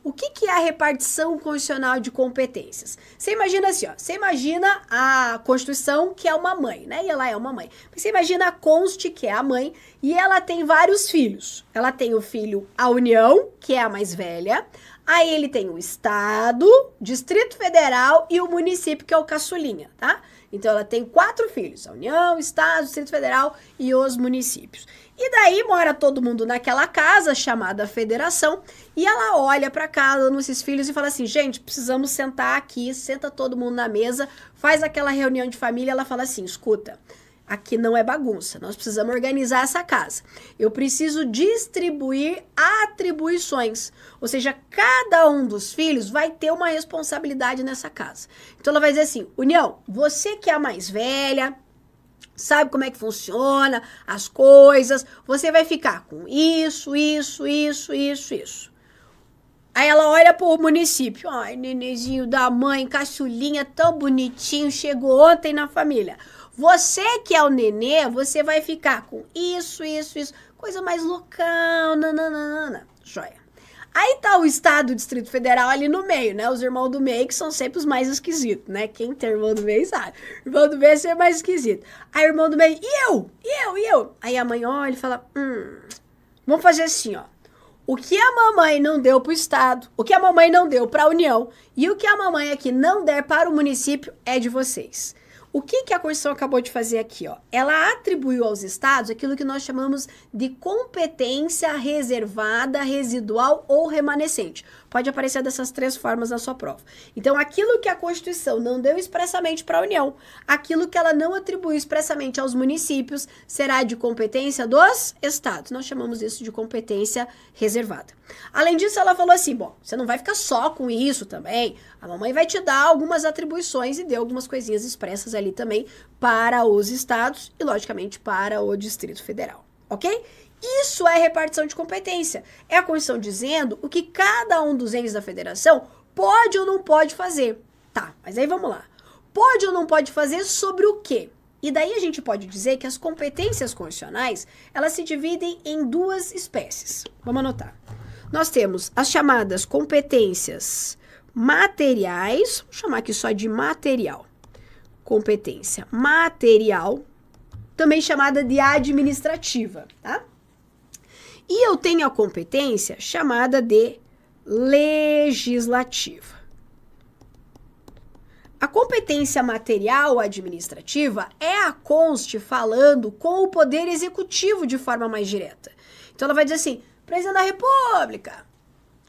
O que é a repartição constitucional de competências? Você imagina assim, ó, você imagina a Constituição, que é uma mãe, né? E ela é uma mãe. Você imagina a Conste, que é a mãe, e ela tem vários filhos. Ela tem o filho, a União, que é a mais velha. Aí ele tem o Estado, Distrito Federal e o município, que é o caçulinha, tá? Então ela tem 4 filhos, a União, o Estado, Distrito Federal e os municípios. E daí mora todo mundo naquela casa chamada Federação e ela olha para cada um desses filhos e fala assim, gente, precisamos sentar aqui, senta todo mundo na mesa, faz aquela reunião de família, ela fala assim, escuta, aqui não é bagunça, nós precisamos organizar essa casa. Eu preciso distribuir atribuições, ou seja, cada um dos filhos vai ter uma responsabilidade nessa casa. Então ela vai dizer assim, União, você que é a mais velha, sabe como é que funciona as coisas, você vai ficar com isso, isso, isso, isso, isso. Aí ela olha pro município, ai, nenenzinho da mãe, caçulinha, tão bonitinho, chegou ontem na família. Você que é o nenê, você vai ficar com isso, isso, isso, coisa mais local, nananana, joia. Aí tá o Estado, o Distrito Federal ali no meio, né? Os irmãos do meio que são sempre os mais esquisitos, né? Quem tem irmão do meio sabe. Irmão do meio é sempre mais esquisito. Aí o irmão do meio, e eu? E eu? E eu? Aí a mãe olha e fala, vamos fazer assim, ó. O que a mamãe não deu pro Estado, o que a mamãe não deu pra União e o que a mamãe aqui não der para o município é de vocês. O que a Constituição acabou de fazer aqui, ó? Ela atribuiu aos estados aquilo que nós chamamos de competência reservada, residual ou remanescente. Pode aparecer dessas 3 formas na sua prova. Então, aquilo que a Constituição não deu expressamente para a União, aquilo que ela não atribuiu expressamente aos municípios, será de competência dos estados. Nós chamamos isso de competência reservada. Além disso, ela falou assim, bom, você não vai ficar só com isso também, a mamãe vai te dar algumas atribuições e deu algumas coisinhas expressas ali também para os estados e, logicamente, para o Distrito Federal, ok? Isso é repartição de competência. É a Constituição dizendo o que cada um dos entes da federação pode ou não pode fazer. Tá, mas aí vamos lá. Pode ou não pode fazer sobre o quê? E daí a gente pode dizer que as competências constitucionais, elas se dividem em 2 espécies. Vamos anotar. Nós temos as chamadas competências materiais, vou chamar aqui só de material. Competência material, também chamada de administrativa, tá? E eu tenho a competência chamada de legislativa. A competência material administrativa é a Conste falando com o Poder Executivo de forma mais direta. Então ela vai dizer assim, Presidente da República,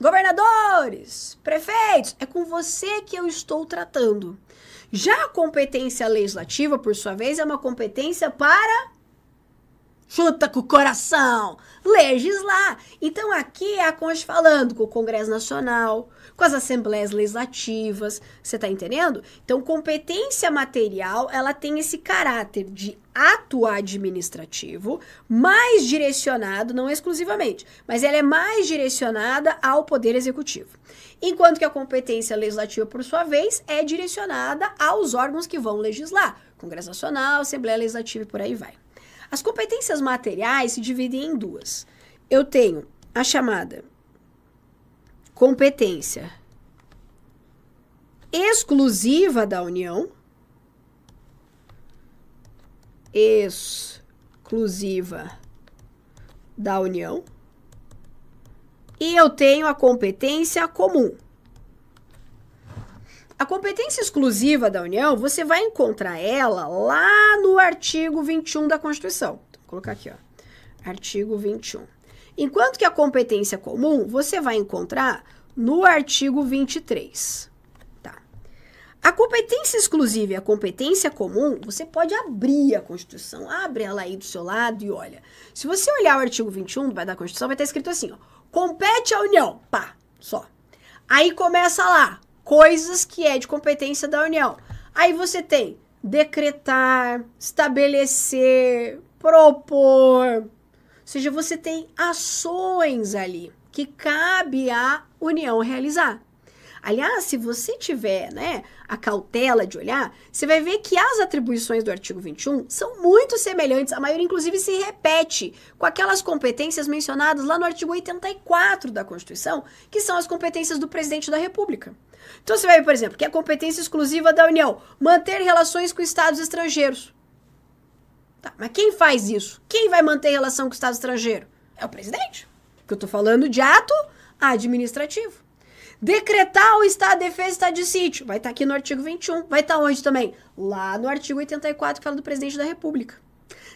governadores, prefeitos, é com você que eu estou tratando. Já a competência legislativa, por sua vez, é uma competência para... chuta com o coração, legislar. Então aqui é a Constituição falando com o Congresso Nacional, com as Assembleias Legislativas, você tá entendendo? Então competência material, ela tem esse caráter de ato administrativo, mais direcionado, não exclusivamente, mas ela é mais direcionada ao Poder Executivo. Enquanto que a competência legislativa, por sua vez, é direcionada aos órgãos que vão legislar, Congresso Nacional, Assembleia Legislativa e por aí vai. As competências materiais se dividem em 2. Eu tenho a chamada competência exclusiva da União, exclusiva da União, e eu tenho a competência comum. A competência exclusiva da União, você vai encontrar ela lá no artigo 21 da Constituição. Vou colocar aqui, ó. Artigo 21. Enquanto que a competência comum, você vai encontrar no artigo 23. Tá. A competência exclusiva e a competência comum, você pode abrir a Constituição. Abre ela aí do seu lado e olha. Se você olhar o artigo 21 da Constituição, vai estar escrito assim, ó. Compete à União. Pá, só. Aí começa lá. Coisas que é de competência da União. Aí você tem decretar, estabelecer, propor. Ou seja, você tem ações ali que cabe à União realizar. Aliás, se você tiver, né, a cautela de olhar, você vai ver que as atribuições do artigo 21 são muito semelhantes, a maioria inclusive se repete com aquelas competências mencionadas lá no artigo 84 da Constituição, que são as competências do presidente da República. Então você vai ver, por exemplo, que é a competência exclusiva da União, manter relações com estados estrangeiros. Tá, mas quem faz isso? Quem vai manter relação com o estado estrangeiro? É o presidente. Porque eu tô falando de ato administrativo. Decretar o estado de defesa e estado de sítio. Vai estar aqui no artigo 21. Vai estar onde também? Lá no artigo 84, que fala do presidente da República.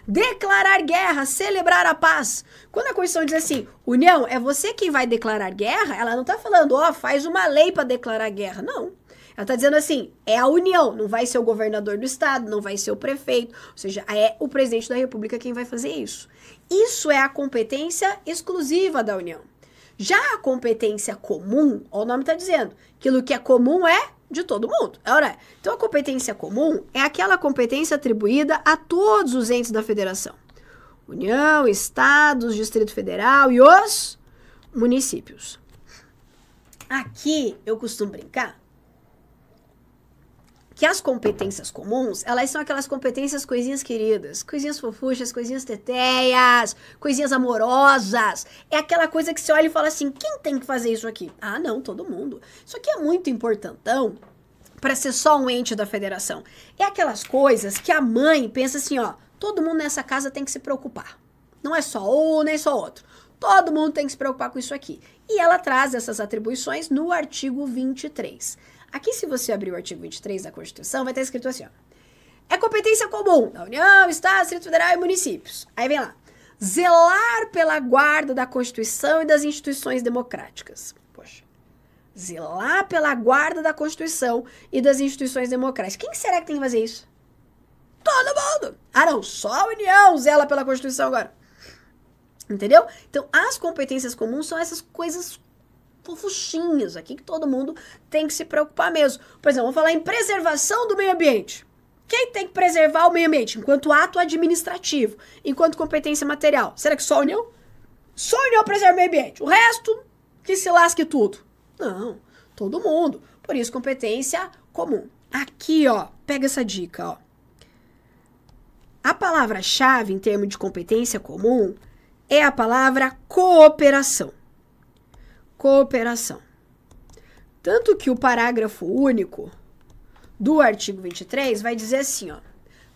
Declarar guerra, celebrar a paz. Quando a Constituição diz assim, União, é você quem vai declarar guerra, ela não tá falando, ó, faz uma lei para declarar guerra. Não. Ela tá dizendo assim, é a União, não vai ser o governador do estado, não vai ser o prefeito, ou seja, é o presidente da República quem vai fazer isso. Isso é a competência exclusiva da União. Já a competência comum, ó, o nome tá dizendo, aquilo que é comum é de todo mundo. Então, a competência comum é aquela competência atribuída a todos os entes da federação. União, estados, Distrito Federal e os municípios. Aqui, eu costumo brincar que as competências comuns, elas são aquelas competências coisinhas queridas, coisinhas fofuchas, coisinhas teteias, coisinhas amorosas. É aquela coisa que você olha e fala assim, quem tem que fazer isso aqui? Ah, não, todo mundo. Isso aqui é muito importantão para ser só um ente da federação. É aquelas coisas que a mãe pensa assim, ó, todo mundo nessa casa tem que se preocupar. Não é só um, nem só outro. Todo mundo tem que se preocupar com isso aqui. E ela traz essas atribuições no artigo 23. Aqui, se você abrir o artigo 23 da Constituição, vai estar escrito assim, ó. É competência comum da União, Estado, Distrito Federal e municípios. Aí vem lá. Zelar pela guarda da Constituição e das instituições democráticas. Poxa. Zelar pela guarda da Constituição e das instituições democráticas. Quem será que tem que fazer isso? Todo mundo! Ah, não. Só a União zela pela Constituição agora. Entendeu? Então, as competências comuns são essas coisas fofuchinhas aqui que todo mundo tem que se preocupar mesmo. Por exemplo, vamos falar em preservação do meio ambiente. Quem tem que preservar o meio ambiente enquanto ato administrativo, enquanto competência material? Será que só a União? Só a União preserva o meio ambiente. O resto, que se lasque tudo. Não, todo mundo. Por isso, competência comum. Aqui, ó, pega essa dica, ó. A palavra-chave em termos de competência comum é a palavra cooperação. Cooperação. Tanto que o parágrafo único do artigo 23 vai dizer assim, ó.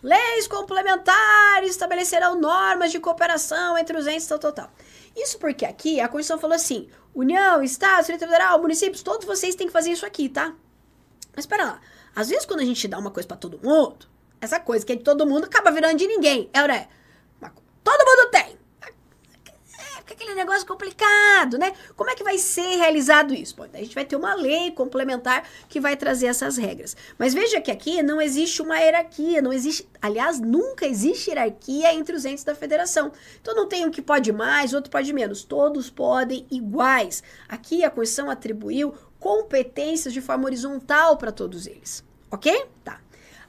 Leis complementares estabelecerão normas de cooperação entre os entes tal. Isso porque aqui a Constituição falou assim, União, Estado, Distrito Federal, municípios, todos vocês têm que fazer isso aqui, tá? Mas espera lá, às vezes quando a gente dá uma coisa pra todo mundo, essa coisa que é de todo mundo acaba virando de ninguém. Todo mundo tem. Fica aquele negócio complicado, né? Como é que vai ser realizado isso? Bom, daí a gente vai ter uma lei complementar que vai trazer essas regras. Mas veja que aqui não existe uma hierarquia, não existe, aliás, nunca existe hierarquia entre os entes da federação. Então não tem um que pode mais, outro pode menos. Todos podem iguais. Aqui a Constituição atribuiu competências de forma horizontal para todos eles. Ok? Tá.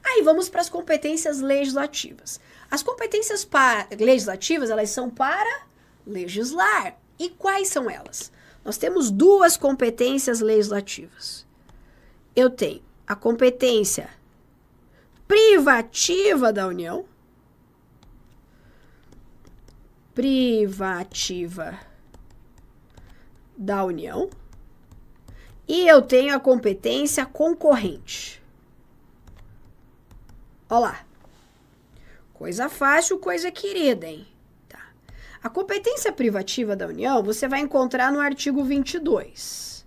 Aí vamos para as competências legislativas. As competências legislativas, elas são para legislar. E quais são elas? Nós temos duas competências legislativas. Eu tenho a competência privativa da União. Privativa da União. E eu tenho a competência concorrente. Olha lá. Coisa fácil, coisa querida, hein? A competência privativa da União você vai encontrar no artigo 22.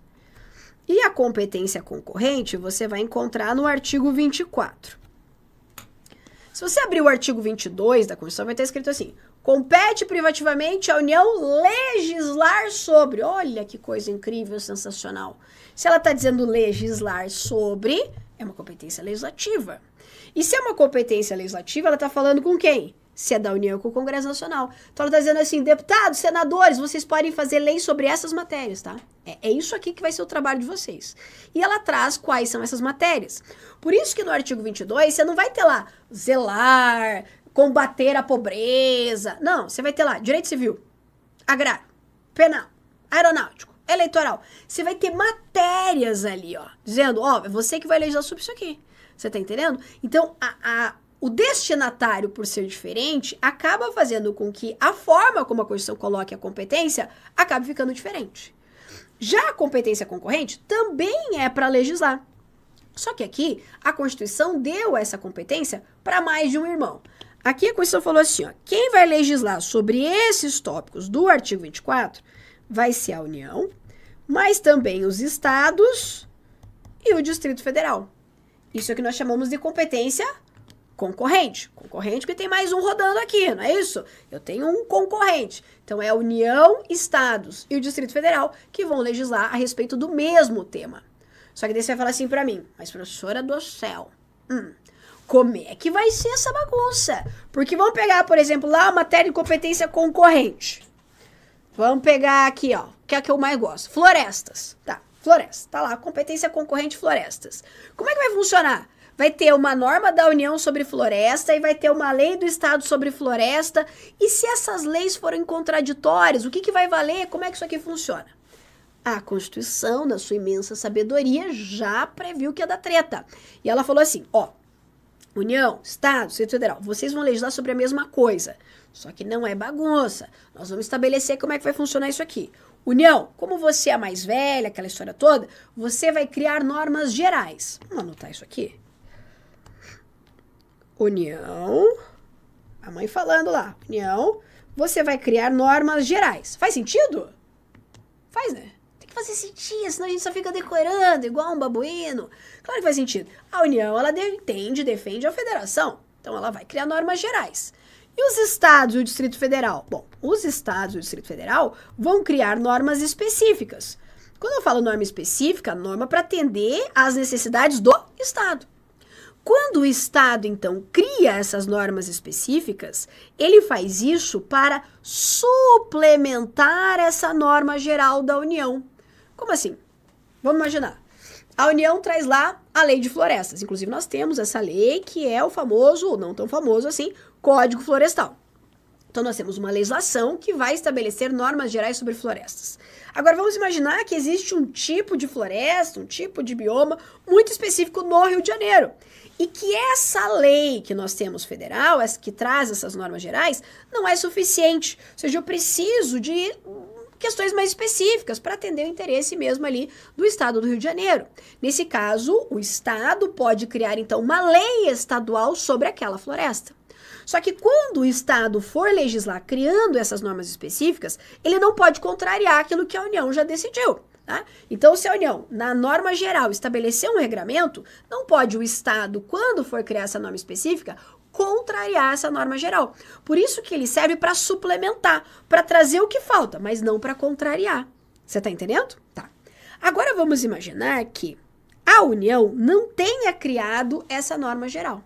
E a competência concorrente você vai encontrar no artigo 24. Se você abrir o artigo 22 da Constituição, vai estar escrito assim, compete privativamente a União legislar sobre. Olha que coisa incrível, sensacional. Se ela está dizendo legislar sobre, é uma competência legislativa. E se é uma competência legislativa, ela está falando com quem? Se é da União, com o Congresso Nacional. Então ela está dizendo assim, deputados, senadores, vocês podem fazer leis sobre essas matérias, tá? É isso aqui que vai ser o trabalho de vocês. E ela traz quais são essas matérias. Por isso que no artigo 22, você não vai ter lá zelar, combater a pobreza. Não, você vai ter lá direito civil, agrário, penal, aeronáutico, eleitoral. Você vai ter matérias ali, ó, dizendo, ó, é você que vai legislar sobre isso aqui. Você tá entendendo? Então, o destinatário, por ser diferente, acaba fazendo com que a forma como a Constituição coloque a competência acabe ficando diferente. Já a competência concorrente também é para legislar. Só que aqui, a Constituição deu essa competência para mais de um irmão. Aqui a Constituição falou assim, ó, quem vai legislar sobre esses tópicos do artigo 24 vai ser a União, mas também os estados e o Distrito Federal. Isso é o que nós chamamos de competência concorrente. Concorrente porque tem mais um rodando aqui, não é isso? Eu tenho um concorrente. Então é a União, estados e o Distrito Federal que vão legislar a respeito do mesmo tema. Só que daí você vai falar assim pra mim, mas professora do céu, como é que vai ser essa bagunça? Porque vamos pegar, por exemplo, lá a matéria de competência concorrente. Vamos pegar aqui, ó, que é a que eu mais gosto. Florestas, tá, florestas, tá lá, competência concorrente florestas. Como é que vai funcionar? Vai ter uma norma da União sobre floresta e vai ter uma lei do Estado sobre floresta. E se essas leis forem contraditórias, o que vai valer? Como é que isso aqui funciona? A Constituição, na sua imensa sabedoria, já previu que ia dar treta. E ela falou assim, ó, União, Estado, Distrito Federal, vocês vão legislar sobre a mesma coisa. Só que não é bagunça. Nós vamos estabelecer como é que vai funcionar isso aqui. União, como você é a mais velha, aquela história toda, você vai criar normas gerais. Vamos anotar isso aqui. União, a mãe falando lá, União, você vai criar normas gerais. Faz sentido? Faz, né? Tem que fazer sentido, senão a gente só fica decorando igual um babuíno. Claro que faz sentido. A União, ela defende a federação. Então, ela vai criar normas gerais. E os estados e o Distrito Federal? Bom, os estados e o Distrito Federal vão criar normas específicas. Quando eu falo norma específica, norma para atender às necessidades do estado. Quando o Estado, então, cria essas normas específicas, ele faz isso para suplementar essa norma geral da União. Como assim? Vamos imaginar. A União traz lá a Lei de Florestas. Inclusive, nós temos essa lei que é o famoso, ou não tão famoso assim, Código Florestal. Então, nós temos uma legislação que vai estabelecer normas gerais sobre florestas. Agora, vamos imaginar que existe um tipo de floresta, um tipo de bioma muito específico no Rio de Janeiro. E que essa lei que nós temos federal, essa que traz essas normas gerais, não é suficiente. Ou seja, eu preciso de questões mais específicas para atender o interesse mesmo ali do Estado do Rio de Janeiro. Nesse caso, o Estado pode criar, então, uma lei estadual sobre aquela floresta. Só que quando o Estado for legislar criando essas normas específicas, ele não pode contrariar aquilo que a União já decidiu. Tá? Então, se a União, na norma geral, estabelecer um regramento, não pode o Estado, quando for criar essa norma específica, contrariar essa norma geral. Por isso que ele serve para suplementar, para trazer o que falta, mas não para contrariar. Você está entendendo? Tá. Agora vamos imaginar que a União não tenha criado essa norma geral.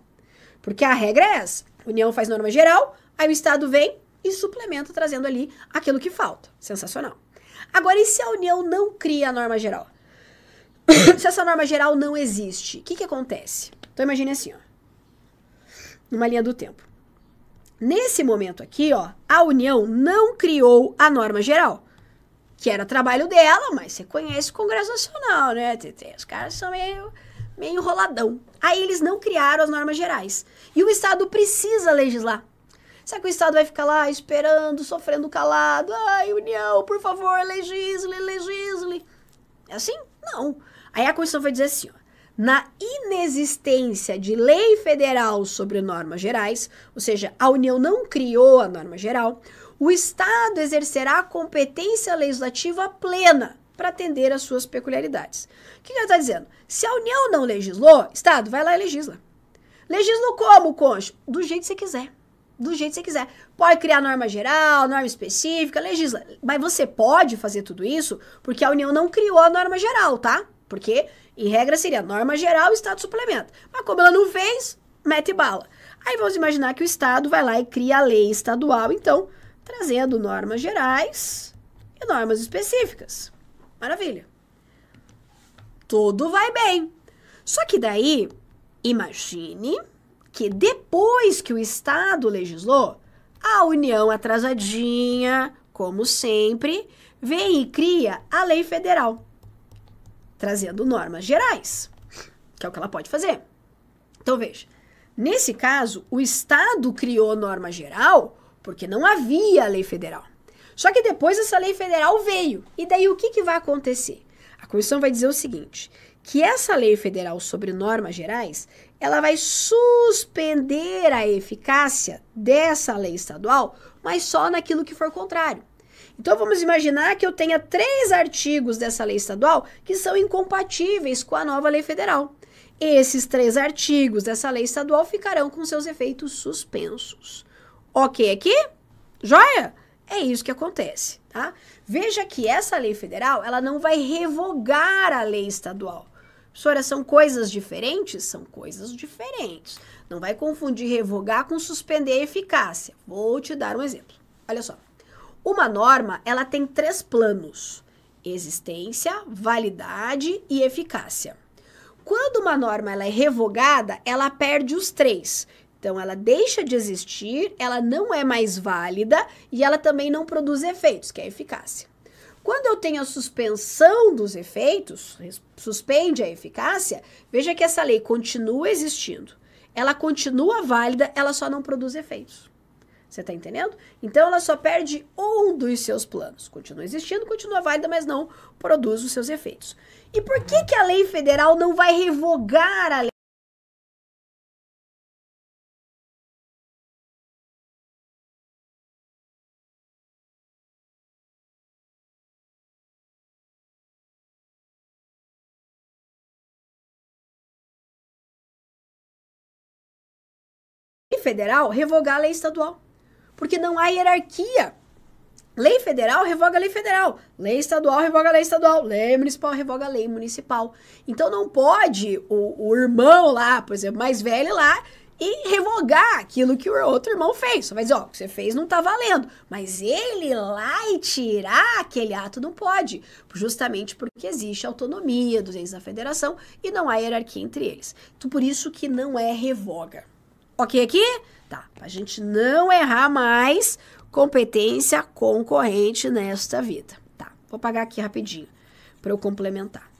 Porque a regra é essa. A União faz norma geral, aí o Estado vem e suplementa, trazendo ali aquilo que falta. Sensacional. Agora, e se a União não cria a norma geral? Se essa norma geral não existe, o que acontece? Então, imagine assim, ó, numa linha do tempo. Nesse momento aqui, ó, a União não criou a norma geral, que era trabalho dela, mas você conhece o Congresso Nacional, né, TT? Os caras são meio enroladão. Aí eles não criaram as normas gerais. E o Estado precisa legislar. Será que o Estado vai ficar lá esperando, sofrendo calado? Ai, União, por favor, legisle, legisle. É assim? Não. Aí a Constituição vai dizer assim, ó, na inexistência de lei federal sobre normas gerais, ou seja, a União não criou a norma geral, o Estado exercerá a competência legislativa plena para atender às suas peculiaridades. O que ela está dizendo? Se a União não legislou, Estado, vai lá e legisla. Legisla como, Concho? Do jeito que você quiser. Do jeito que você quiser. Pode criar norma geral, norma específica, legisla. Mas você pode fazer tudo isso porque a União não criou a norma geral, tá? Porque, em regra, seria norma geral, o Estado suplementa. Mas como ela não fez, mete bala. Aí vamos imaginar que o Estado vai lá e cria a lei estadual, então, trazendo normas gerais e normas específicas. Maravilha. Tudo vai bem. Só que daí, imagine que depois que o Estado legislou, a União atrasadinha, como sempre, vem e cria a lei federal, trazendo normas gerais, que é o que ela pode fazer. Então, veja, nesse caso, o Estado criou norma geral porque não havia lei federal. Só que depois essa lei federal veio. E daí o que vai acontecer? A Constituição vai dizer o seguinte, que essa lei federal sobre normas gerais, ela vai suspender a eficácia dessa lei estadual, mas só naquilo que for contrário. Então, vamos imaginar que eu tenha 3 artigos dessa lei estadual que são incompatíveis com a nova lei federal. Esses 3 artigos dessa lei estadual ficarão com seus efeitos suspensos. Ok aqui? Joia? É isso que acontece, tá? Veja que essa lei federal, ela não vai revogar a lei estadual. Professora, são coisas diferentes? São coisas diferentes. Não vai confundir revogar com suspender a eficácia. Vou te dar um exemplo. Olha só. Uma norma, ela tem 3 planos: existência, validade e eficácia. Quando uma norma ela é revogada, ela perde os 3. Então, ela deixa de existir, ela não é mais válida e ela também não produz efeitos, que é a eficácia. Quando eu tenho a suspensão dos efeitos, suspende a eficácia, veja que essa lei continua existindo. Ela continua válida, ela só não produz efeitos. Você está entendendo? Então, ela só perde um dos seus planos. Continua existindo, continua válida, mas não produz os seus efeitos. E por que a lei federal não vai revogar a lei? Federal revogar a lei estadual, porque não há hierarquia. Lei federal revoga a lei federal, lei estadual revoga a lei estadual, lei municipal revoga a lei municipal. Então não pode o irmão lá, por exemplo, mais velho lá, e revogar aquilo que o outro irmão fez. Só vai dizer, ó, o que você fez não tá valendo, mas ele ir lá e tirar aquele ato não pode, justamente porque existe autonomia dos entes da federação e não há hierarquia entre eles. Então por isso que não é revoga. Ok aqui? Tá, pra gente não errar mais competência concorrente nesta vida. Tá, vou apagar aqui rapidinho para eu complementar.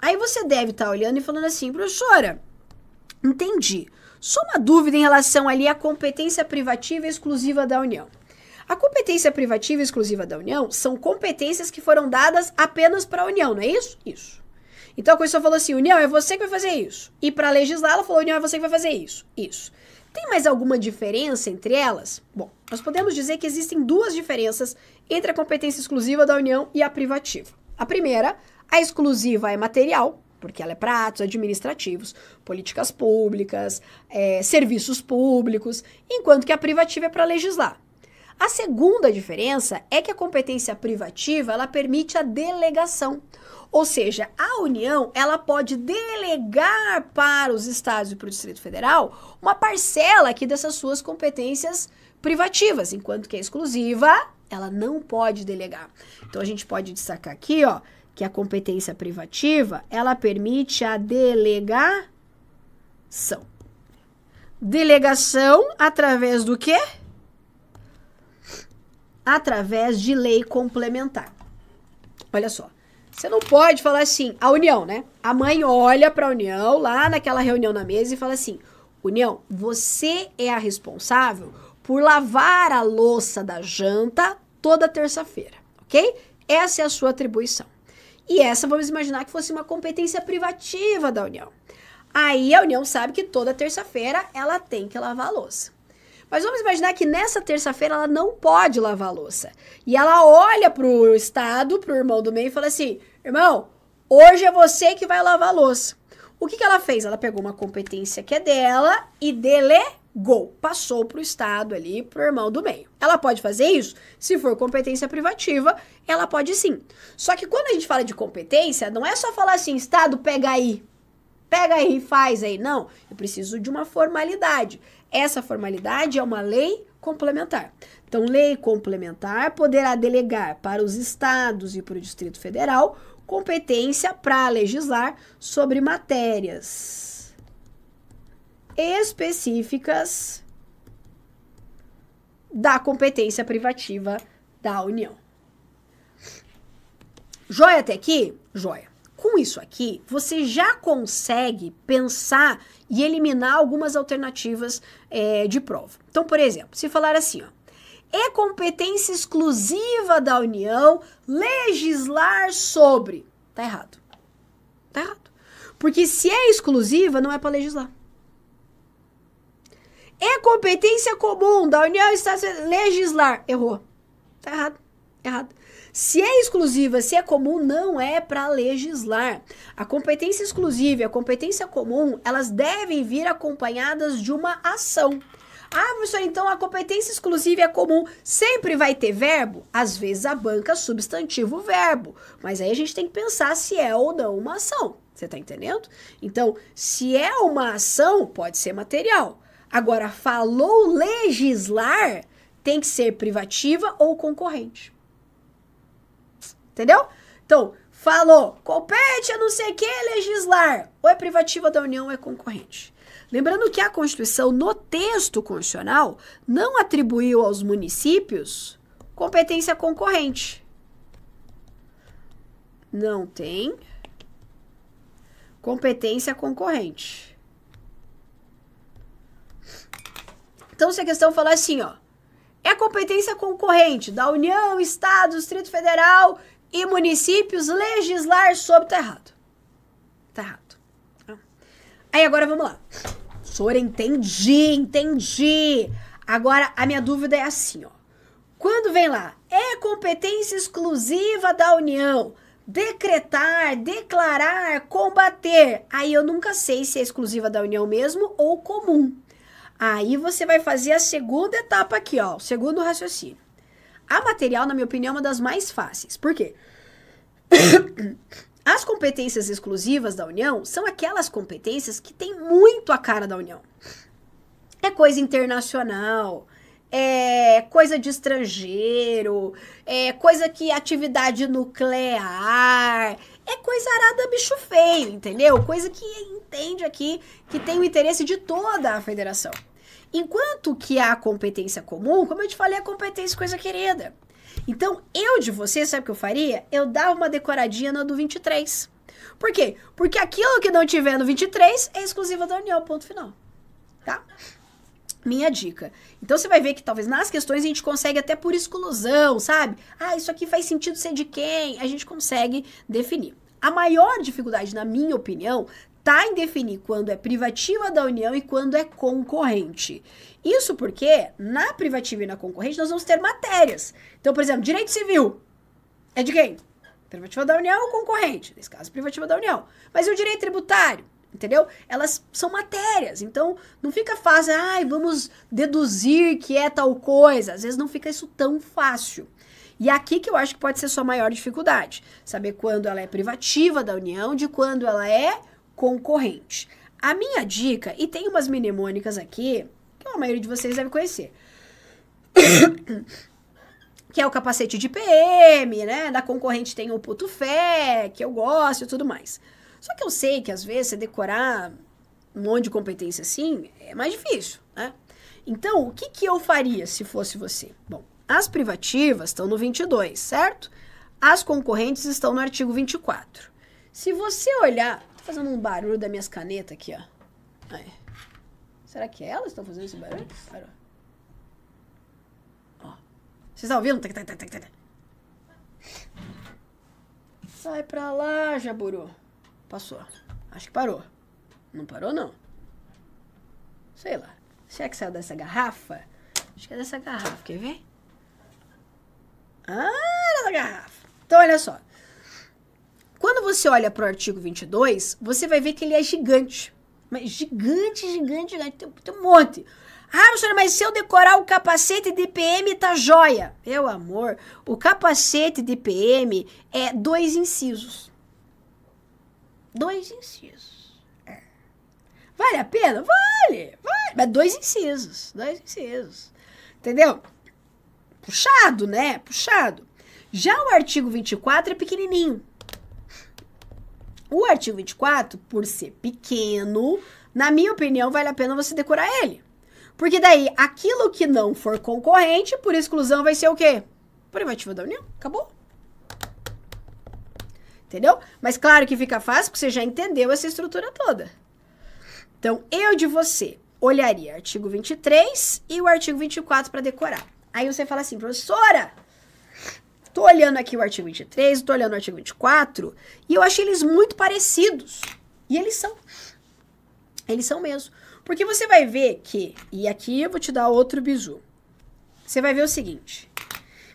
Aí você deve estar olhando e falando assim, professora, entendi. Só uma dúvida em relação ali à competência privativa exclusiva da União. A competência privativa exclusiva da União são competências que foram dadas apenas para a União, não é isso? Isso. Então a Constituição falou assim, União, é você que vai fazer isso. E para legislar, ela falou, União, é você que vai fazer isso. Isso. Tem mais alguma diferença entre elas? Bom, nós podemos dizer que existem 2 diferenças entre a competência exclusiva da União e a privativa. A primeira, a exclusiva é material, porque ela é para atos administrativos, políticas públicas, serviços públicos, enquanto que a privativa é para legislar. A segunda diferença é que a competência privativa, ela permite a delegação. Ou seja, a União, ela pode delegar para os estados e para o Distrito Federal uma parcela aqui dessas suas competências privativas, enquanto que a exclusiva, ela não pode delegar. Então, a gente pode destacar aqui, ó, que a competência privativa, ela permite a delegação. Delegação através do quê? Através de lei complementar. Olha só. Você não pode falar assim, a União, né? A mãe olha para a União, lá naquela reunião na mesa e fala assim, União, você é a responsável por lavar a louça da janta toda terça-feira, ok? Essa é a sua atribuição. E essa, vamos imaginar que fosse uma competência privativa da União. Aí a União sabe que toda terça-feira ela tem que lavar a louça. Mas vamos imaginar que nessa terça-feira ela não pode lavar a louça. E ela olha pro Estado, pro irmão do meio e fala assim, irmão, hoje é você que vai lavar a louça. O que ela fez? Ela pegou uma competência que é dela e delegou. Passou pro Estado ali, pro irmão do meio. Ela pode fazer isso? Se for competência privativa, ela pode sim. Só que quando a gente fala de competência, não é só falar assim, Estado, pega aí e faz aí. Não, eu preciso de uma formalidade. Essa formalidade é uma lei complementar. Então, lei complementar poderá delegar para os estados e para o Distrito Federal competência para legislar sobre matérias específicas da competência privativa da União. Joia até aqui? Joia. Com isso aqui, você já consegue pensar e eliminar algumas alternativas de prova. Então, por exemplo, se falar assim, ó, é competência exclusiva da União legislar sobre... Tá errado. Tá errado. Porque se é exclusiva, não é para legislar. É competência comum da União legislar. Errou. Tá errado. Errado. Se é exclusiva, se é comum, não é para legislar. A competência exclusiva e a competência comum, elas devem vir acompanhadas de uma ação. Ah, professor, então a competência exclusiva é comum. Sempre vai ter verbo? Às vezes a banca substantivo verbo. Mas aí a gente tem que pensar se é ou não uma ação. Você tá entendendo? Então, se é uma ação, pode ser material. Agora, falou legislar, tem que ser privativa ou concorrente. Entendeu? Então, falou, compete a não sei o que legislar. Ou é privativa da União ou é concorrente. Lembrando que a Constituição, no texto constitucional, não atribuiu aos municípios competência concorrente. Não tem competência concorrente. Então, se a questão falar assim, ó, é competência concorrente da União, Estado, Distrito Federal e municípios legislar sobre... Tá errado. Tá errado. Aí agora vamos lá. Professora, entendi. Agora a minha dúvida é assim, ó. Quando vem lá, é competência exclusiva da União decretar, declarar, combater. Aí eu nunca sei se é exclusiva da União mesmo ou comum. Aí você vai fazer a segunda etapa aqui, ó, o segundo raciocínio. A material, na minha opinião, é uma das mais fáceis. Por quê? As competências exclusivas da União são aquelas competências que têm muito a cara da União. É coisa internacional, é coisa de estrangeiro, é coisa que atividade nuclear, é coisa arada bicho feio, entendeu? Coisa que entende aqui que tem o interesse de toda a federação. Enquanto que a competência comum, como eu te falei, é competência coisa querida. Então, eu de você, sabe o que eu faria? Eu dava uma decoradinha no do 23. Por quê? Porque aquilo que não tiver no 23 é exclusiva da União, ponto final. Tá? Minha dica. Então, você vai ver que talvez nas questões a gente consegue até por exclusão, sabe? Ah, isso aqui faz sentido ser de quem? A gente consegue definir. A maior dificuldade, na minha opinião, tá em definir quando é privativa da União e quando é concorrente. Isso porque na privativa e na concorrente nós vamos ter matérias. Então, por exemplo, direito civil é de quem? Privativa da União ou concorrente? Nesse caso, privativa da União. Mas e o direito tributário? Entendeu? Elas são matérias. Então, não fica fácil, vamos deduzir que é tal coisa. Às vezes não fica isso tão fácil. E aqui que eu acho que pode ser sua maior dificuldade. Saber quando ela é privativa da União de quando ela é concorrente. A minha dica, e tem umas mnemônicas aqui, que a maioria de vocês deve conhecer, que é o capacete de PM, né? Da concorrente tem o puto fé, que eu gosto e tudo mais. Só que eu sei que às vezes você decorar um monte de competência assim é mais difícil, né? Então, o que que eu faria se fosse você? Bom, as privativas estão no 22, certo? As concorrentes estão no artigo 24. Se você olhar... fazendo um barulho das minhas canetas aqui, ó. Aí. Será que elas estão fazendo esse barulho? Parou. Ó. Vocês estão ouvindo? Sai pra lá, Jaburu. Passou. Acho que parou. Não parou, não. Sei lá. Será que saiu dessa garrafa? Acho que é dessa garrafa. Quer ver? Ah, era da garrafa. Então, olha só. Quando você olha para o artigo 22, você vai ver que ele é gigante. Mas gigante. Tem um monte. Ah, professora, mas se eu decorar o capacete de PM, tá joia. Meu amor, o capacete de PM é 2 incisos. 2 incisos. É. Vale a pena? Vale. Mas 2 incisos. 2 incisos. Entendeu? Puxado, né? Puxado. Já o artigo 24 é pequenininho. O artigo 24, por ser pequeno, na minha opinião, vale a pena você decorar ele. Porque daí, aquilo que não for concorrente, por exclusão, vai ser o quê? Privativa da União. Acabou. Entendeu? Mas claro que fica fácil, porque você já entendeu essa estrutura toda. Então, eu de você olharia artigo 23 e o artigo 24 para decorar. Aí você fala assim, professora, tô olhando aqui o artigo 23, tô olhando o artigo 24, e eu achei eles muito parecidos. E eles são. Eles são mesmo. Porque você vai ver que, e aqui eu vou te dar outro bizu. Você vai ver o seguinte,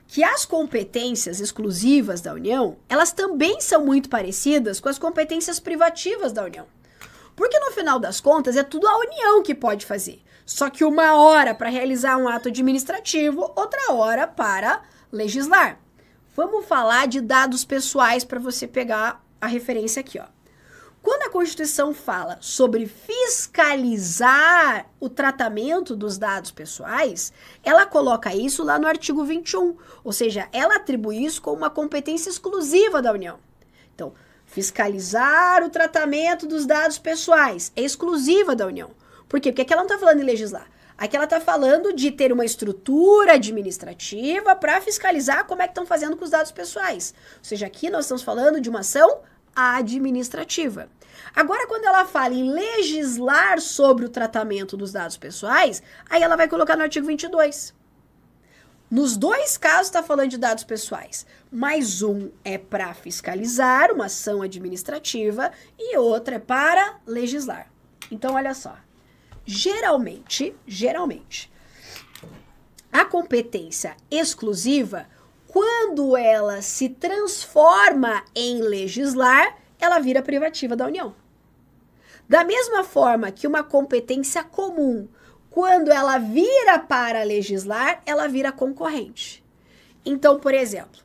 que as competências exclusivas da União, elas também são muito parecidas com as competências privativas da União. Porque no final das contas é tudo a União que pode fazer. Só que uma hora para realizar um ato administrativo, outra hora para legislar. Vamos falar de dados pessoais para você pegar a referência aqui, ó. Quando a Constituição fala sobre fiscalizar o tratamento dos dados pessoais, ela coloca isso lá no artigo 21, ou seja, ela atribui isso como uma competência exclusiva da União. Então, fiscalizar o tratamento dos dados pessoais é exclusiva da União. Por quê? Porque aqui ela não está falando em legislar. Aqui ela está falando de ter uma estrutura administrativa para fiscalizar como é que estão fazendo com os dados pessoais. Ou seja, aqui nós estamos falando de uma ação administrativa. Agora, quando ela fala em legislar sobre o tratamento dos dados pessoais, aí ela vai colocar no artigo 22. Nos dois casos está falando de dados pessoais, mas um é para fiscalizar uma ação administrativa e outra é para legislar. Então, olha só. Geralmente, a competência exclusiva, quando ela se transforma em legislar, ela vira privativa da União. Da mesma forma que uma competência comum, quando ela vira para legislar, ela vira concorrente. Então, por exemplo,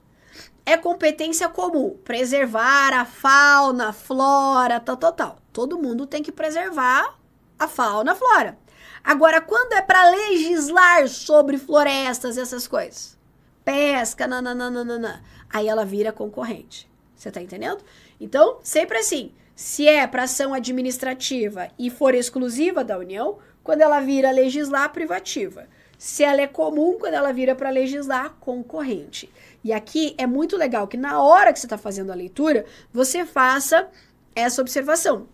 é competência comum preservar a fauna, a flora, tal. Todo mundo tem que preservar a fauna, a flora. Agora, quando é para legislar sobre florestas, essas coisas, pesca, nananana, aí ela vira concorrente. Você tá entendendo? Então, sempre assim, se é para ação administrativa e for exclusiva da União, quando ela vira legislar, privativa. Se ela é comum, quando ela vira para legislar, concorrente. E aqui é muito legal que na hora que você está fazendo a leitura, você faça essa observação.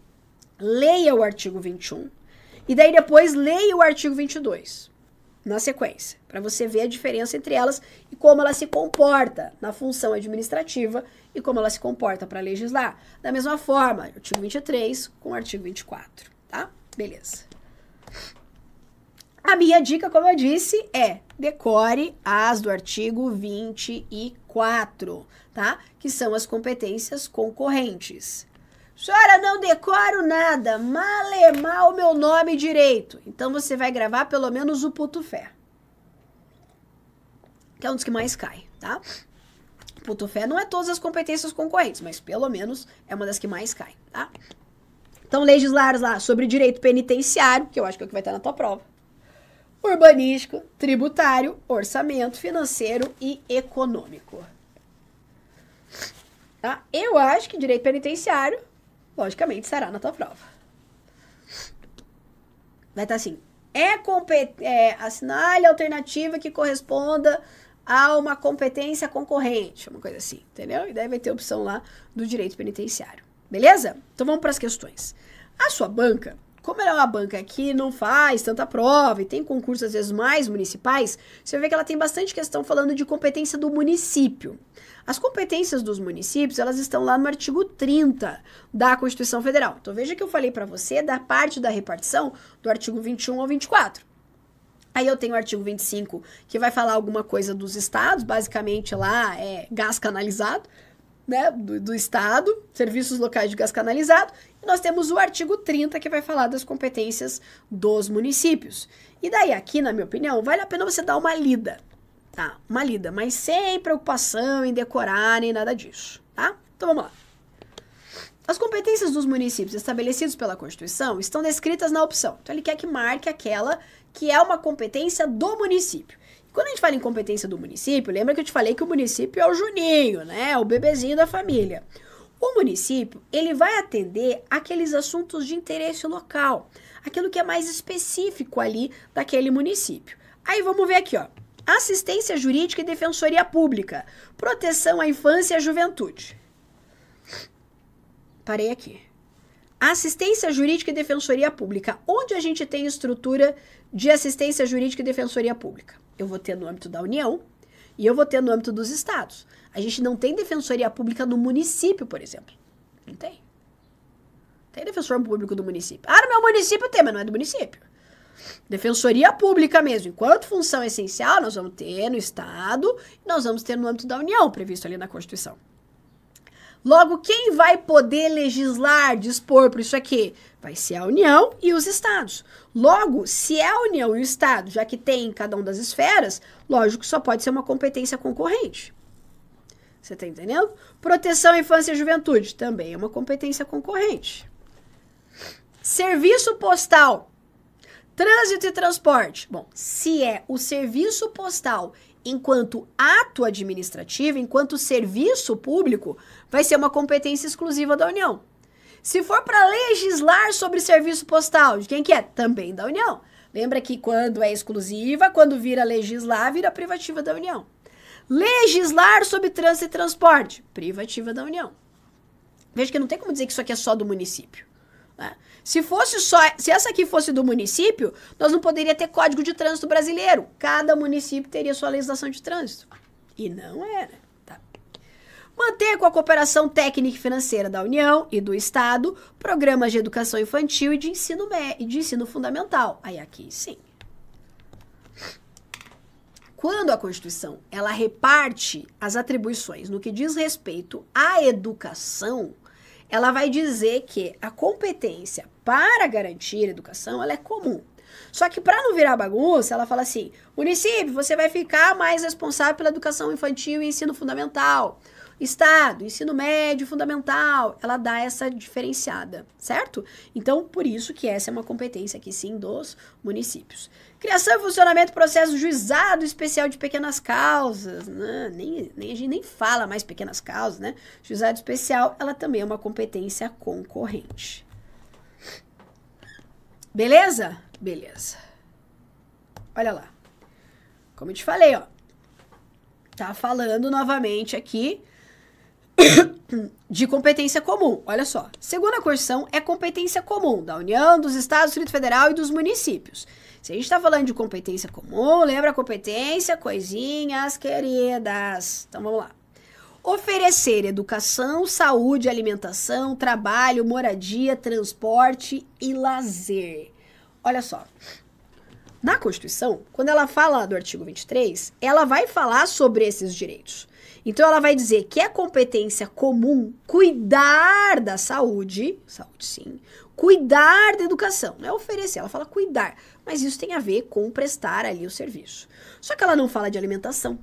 Leia o artigo 21 e daí depois leia o artigo 22 na sequência, para você ver a diferença entre elas e como ela se comporta na função administrativa e como ela se comporta para legislar. Da mesma forma, artigo 23 com o artigo 24, tá? Beleza. A minha dica, como eu disse, é decore as do artigo 24, tá? Que são as competências concorrentes. Senhora, não decoro nada, malemar o meu nome direito. Então, você vai gravar pelo menos o puto-fé, que é um dos que mais cai, tá? Puto-fé não é todas as competências concorrentes, mas pelo menos é uma das que mais cai, tá? Então, legislar lá sobre direito penitenciário, que eu acho que é o que vai estar na tua prova. Urbanístico, tributário, orçamento, financeiro e econômico. Tá? Eu acho que direito penitenciário, logicamente, será na tua prova. Vai estar assim, assinale a alternativa que corresponda a uma competência concorrente, uma coisa assim, entendeu? E daí vai ter a opção lá do direito penitenciário. Beleza? Então vamos para as questões. A sua banca, como ela é uma banca que não faz tanta prova e tem concursos às vezes mais municipais, você vai ver que ela tem bastante questão falando de competência do município. As competências dos municípios, elas estão lá no artigo 30 da Constituição Federal. Então veja que eu falei para você da parte da repartição do artigo 21 ao 24. Aí eu tenho o artigo 25, que vai falar alguma coisa dos estados, basicamente lá é gás canalizado, né, do estado, serviços locais de gás canalizado, e nós temos o artigo 30, que vai falar das competências dos municípios. E daí aqui, na minha opinião, vale a pena você dar uma lida, tá? Uma lida, mas sem preocupação em decorar nem nada disso, tá? Então vamos lá. As competências dos municípios estabelecidos pela Constituição estão descritas na opção. Então ele quer que marque aquela que é uma competência do município. Quando a gente fala em competência do município, lembra que eu te falei que o município é o Juninho, né? É o bebezinho da família. O município, ele vai atender aqueles assuntos de interesse local. aquilo que é mais específico ali daquele município. Aí vamos ver aqui, ó. Assistência jurídica e defensoria pública, proteção à infância e à juventude. Parei aqui. Assistência jurídica e defensoria pública. Onde a gente tem estrutura de assistência jurídica e defensoria pública? Eu vou ter no âmbito da União e eu vou ter no âmbito dos estados. A gente não tem defensoria pública no município, por exemplo. Não tem. Tem defensor público do município. Ah, no meu município tem, mas não é do município. Defensoria pública mesmo. Enquanto função essencial, nós vamos ter no estado e nós vamos ter no âmbito da União, previsto ali na Constituição. Logo, quem vai poder legislar, dispor por isso aqui? Vai ser a União e os estados. Logo, se é a União e o estado, já que tem em cada uma das esferas, lógico que só pode ser uma competência concorrente. Você está entendendo? Proteção à infância e juventude, também é uma competência concorrente. Serviço postal, trânsito e transporte. Bom, se é o serviço postal enquanto ato administrativo, enquanto serviço público, vai ser uma competência exclusiva da União. Se for para legislar sobre serviço postal, de quem que é? Também da União. Lembra que quando é exclusiva, quando vira legislar, vira privativa da União. Legislar sobre trânsito e transporte, privativa da União. Veja que não tem como dizer que isso aqui é só do município. Né? Se essa aqui fosse do município, nós não poderíamos ter Código de Trânsito Brasileiro. Cada município teria sua legislação de trânsito. E não era. Tá? Manter com a cooperação técnica e financeira da União e do Estado programas de educação infantil e de ensino fundamental. Aí aqui sim. Quando a Constituição ela reparte as atribuições no que diz respeito à educação, ela vai dizer que a competência para garantir a educação ela é comum. Só que para não virar bagunça, ela fala assim, município, você vai ficar mais responsável pela educação infantil e ensino fundamental. Estado, ensino médio, fundamental, ela dá essa diferenciada, certo? Então, por isso que essa é uma competência aqui sim dos municípios. Criação e funcionamento do processo juizado especial de pequenas causas, né? A gente nem fala mais pequenas causas, né? Juizado especial, ela também é uma competência concorrente. Beleza? Beleza. Olha lá. Como eu te falei, ó. Tá falando novamente aqui de competência comum. Olha só. Segundo a Constituição, é competência comum da União, dos Estados, do Distrito Federal e dos municípios. Se a gente está falando de competência comum, lembra a competência, coisinhas queridas. Então, vamos lá. Oferecer educação, saúde, alimentação, trabalho, moradia, transporte e lazer. Olha só. Na Constituição, quando ela fala do artigo 23, ela vai falar sobre esses direitos. Então, ela vai dizer que é competência comum cuidar da saúde sim, cuidar da educação, não é oferecer, ela fala cuidar, mas isso tem a ver com prestar ali o serviço. Só que ela não fala de alimentação.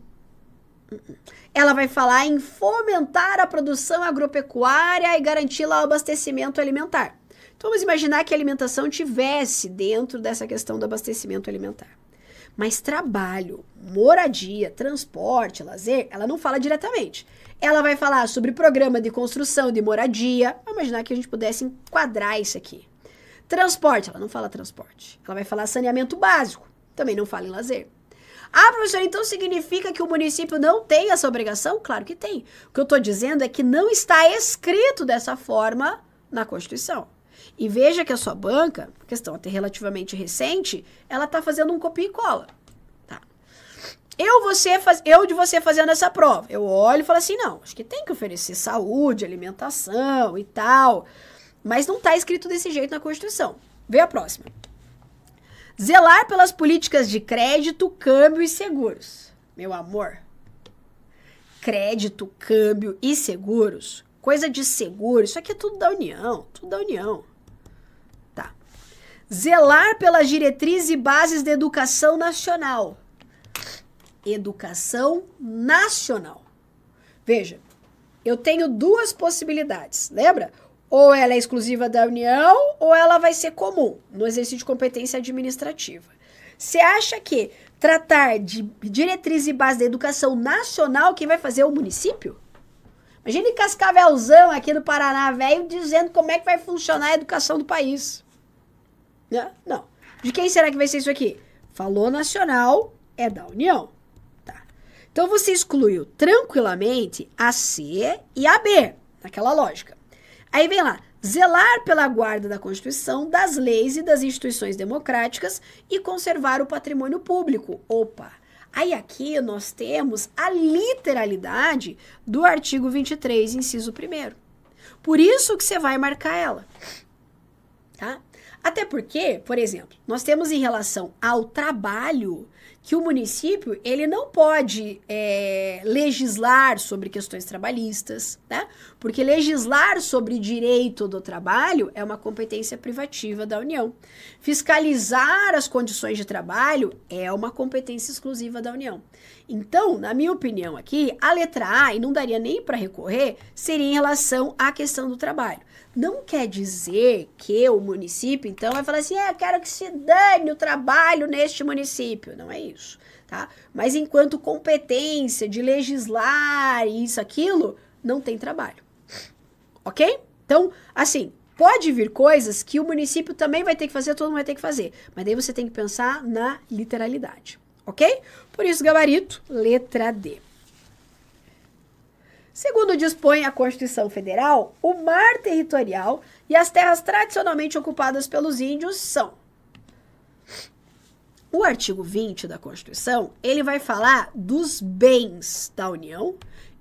Ela vai falar em fomentar a produção agropecuária e garantir lá o abastecimento alimentar. Então, vamos imaginar que a alimentação tivesse dentro dessa questão do abastecimento alimentar. Mas trabalho, moradia, transporte, lazer, ela não fala diretamente. Ela vai falar sobre programa de construção de moradia. Vamos imaginar que a gente pudesse enquadrar isso aqui. Transporte, ela não fala transporte. Ela vai falar saneamento básico, também não fala em lazer. Ah, professor, então significa que o município não tem essa obrigação? Claro que tem. O que eu estou dizendo é que não está escrito dessa forma na Constituição. E veja que a sua banca, questão até relativamente recente, ela está fazendo um copia e cola. Tá? Eu de você fazendo essa prova, eu olho e falo assim, não, acho que tem que oferecer saúde, alimentação e tal, mas não está escrito desse jeito na Constituição. Vê a próxima. Zelar pelas políticas de crédito, câmbio e seguros. Meu amor, crédito, câmbio e seguros, coisa de seguro, isso aqui é tudo da União, tudo da União. Tá. Zelar pelas diretrizes e bases da educação nacional. Educação nacional. Veja, eu tenho duas possibilidades, lembra? Ou ela é exclusiva da União, ou ela vai ser comum, no exercício de competência administrativa. Você acha que tratar de diretriz e base da educação nacional, quem vai fazer é o município? Imagina Cascavelzão aqui no Paraná, velho, dizendo como é que vai funcionar a educação do país. Né? Não. De quem será que vai ser isso aqui? Falou nacional, é da União. Tá. Então, você excluiu tranquilamente a C e a B, naquela lógica. Aí vem lá, zelar pela guarda da Constituição, das leis e das instituições democráticas e conservar o patrimônio público. Opa! Aí aqui nós temos a literalidade do artigo 23, inciso 1º. Por isso que você vai marcar ela. Tá? Até porque, por exemplo, nós temos em relação ao trabalho que o município ele não pode legislar sobre questões trabalhistas, né? Porque legislar sobre direito do trabalho é uma competência privativa da União. Fiscalizar as condições de trabalho é uma competência exclusiva da União. Então, na minha opinião aqui, a letra A, e não daria nem para recorrer, seria em relação à questão do trabalho. Não quer dizer que o município, então, vai falar assim, eu quero que se dane o trabalho neste município. Não é isso, tá? Mas enquanto competência de legislar isso, aquilo, não tem trabalho. Ok? Então, assim, pode vir coisas que o município também vai ter que fazer, todo mundo vai ter que fazer. Mas daí você tem que pensar na literalidade. Ok? Por isso, gabarito, letra D. Segundo dispõe a Constituição Federal, o mar territorial e as terras tradicionalmente ocupadas pelos índios são. O artigo 20 da Constituição, ele vai falar dos bens da União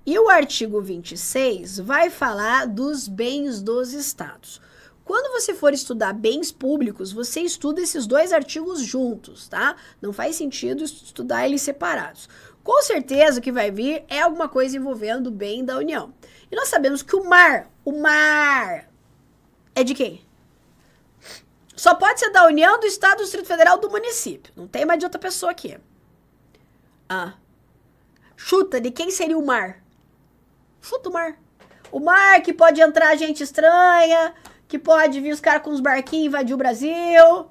e o artigo 26 vai falar dos bens dos estados. Quando você for estudar bens públicos, você estuda esses dois artigos juntos, tá? Não faz sentido estudar eles separados. Com certeza o que vai vir é alguma coisa envolvendo o bem da União. E nós sabemos que o mar é de quem? Só pode ser da União, do Estado, do Distrito Federal, do município. Não tem mais de outra pessoa aqui. Chuta, de quem seria o mar? Chuta o mar. O mar que pode entrar gente estranha, que pode vir os caras com os barquinhos invadir o Brasil.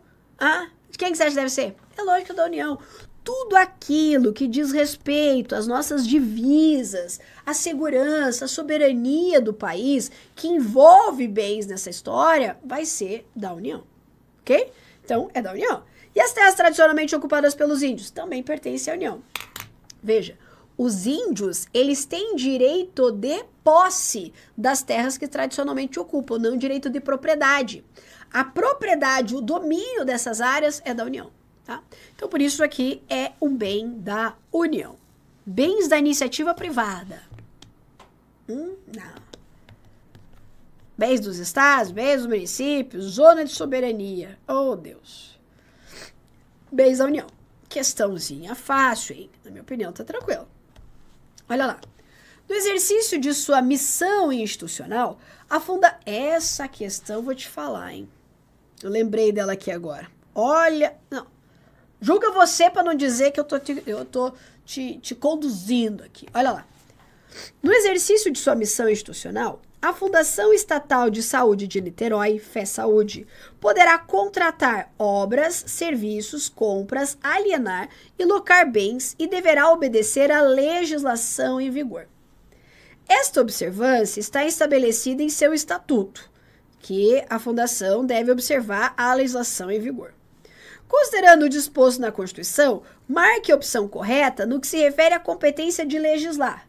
De quem que você acha que deve ser? É lógico da União. Tudo aquilo que diz respeito às nossas divisas, à segurança, à soberania do país, que envolve bens nessa história, vai ser da União. Ok? Então, é da União. E as terras tradicionalmente ocupadas pelos índios? Também pertencem à União. Veja, os índios, eles têm direito de posse das terras que tradicionalmente ocupam, não direito de propriedade. A propriedade, o domínio dessas áreas é da União. Tá? Então, por isso aqui é um bem da União. Bens da iniciativa privada. Não. Bens dos estados, bens dos municípios, zona de soberania. Oh, Deus. Bens da União. Questãozinha fácil, hein? Na minha opinião, tá tranquilo. Olha lá. No exercício de sua missão institucional, afunda essa questão, vou te falar, hein? Eu lembrei dela aqui agora. Olha, não. Julga você para não dizer que eu tô te conduzindo aqui. Olha lá. No exercício de sua missão institucional, a Fundação Estatal de Saúde de Niterói, FESaúde, poderá contratar obras, serviços, compras, alienar e locar bens e deverá obedecer à legislação em vigor. Esta observância está estabelecida em seu estatuto, que a Fundação deve observar a legislação em vigor. Considerando o disposto na Constituição, marque a opção correta no que se refere à competência de legislar.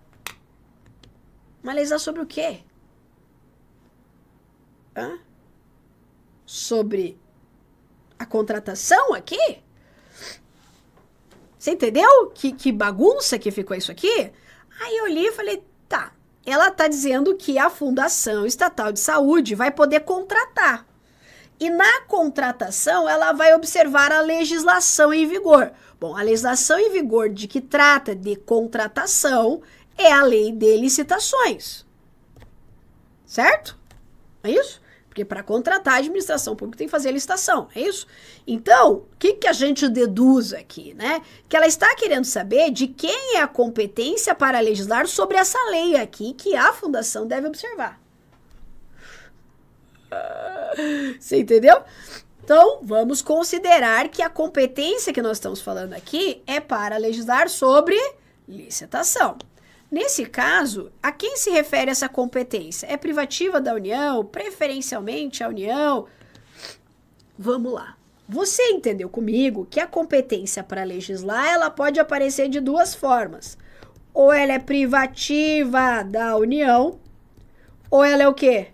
Mas legislar sobre o quê? Sobre a contratação aqui? Você entendeu? Que bagunça que ficou isso aqui? Aí eu li e falei, tá. Ela tá dizendo que a Fundação Estatal de Saúde vai poder contratar. E na contratação, ela vai observar a legislação em vigor. Bom, a legislação em vigor de que trata de contratação é a lei de licitações. Certo? É isso? Porque para contratar a administração pública tem que fazer a licitação, é isso? Então, o que a gente deduz aqui, né? Que ela está querendo saber de quem é a competência para legislar sobre essa lei aqui que a Fundação deve observar. Você entendeu? Então, vamos considerar que a competência que nós estamos falando aqui é para legislar sobre licitação. Nesse caso, a quem se refere essa competência? É privativa da União? Preferencialmente a União? Vamos lá. Você entendeu comigo que a competência para legislar, ela pode aparecer de duas formas. Ou ela é privativa da União, ou ela é o quê?